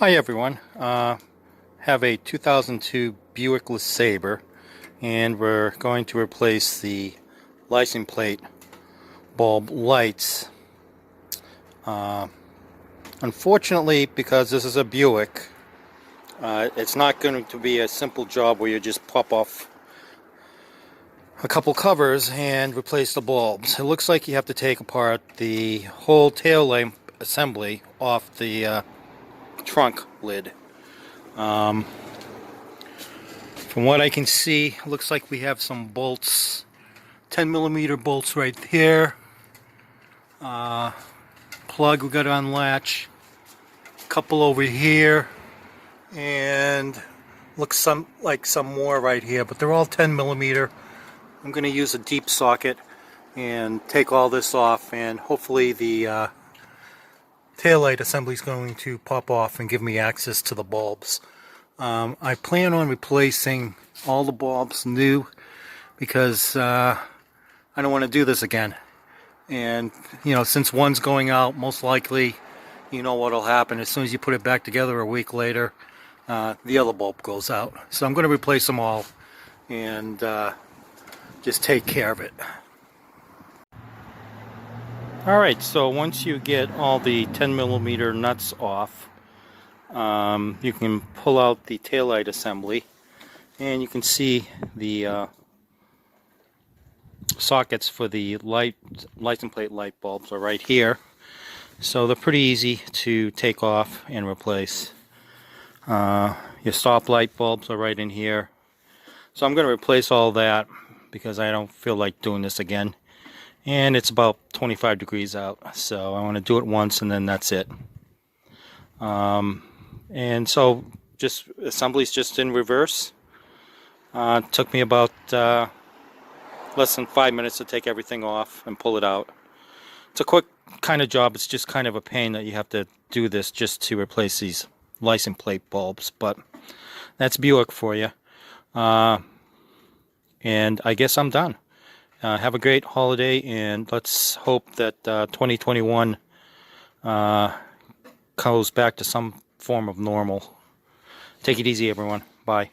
Hi everyone. Have a 2002 Buick LeSabre, and we're going to replace the license plate bulb lights. Unfortunately, because this is a Buick, it's not going to be a simple job where you just pop off a couple covers and replace the bulbs. It looks like you have to take apart the whole tail lamp assembly off the trunk lid. From what I can see, looks like we have some bolts, 10mm bolts right here. Plug we got to unlatch, couple over here, and looks like some more right here, but they're all 10mm. I'm going to use a deep socket and take all this off, and hopefully the taillight assembly is going to pop off and give me access to the bulbs. I plan on replacing all the bulbs new because I don't want to do this again. And you know, since one's going out, most likely you know what'll happen. As soon as you put it back together a week later, the other bulb goes out. So I'm going to replace them all and just take care of it. Alright, so once you get all the 10mm nuts off, you can pull out the taillight assembly, and you can see the sockets for the license plate light bulbs are right here. So they're pretty easy to take off and replace. Your stop light bulbs are right in here. So I'm going to replace all that because I don't feel like doing this again. And it's about 25 degrees out, so I want to do it once and then that's it. And so just assembly's just in reverse. Took me about less than 5 minutes to take everything off and pull it out. It's a quick kind of job. It's just kind of a pain that you have to do this just to replace these license plate bulbs, but that's Buick for you. And I guess I'm done. Have a great holiday, and let's hope that 2021 goes back to some form of normal. Take it easy, everyone. Bye.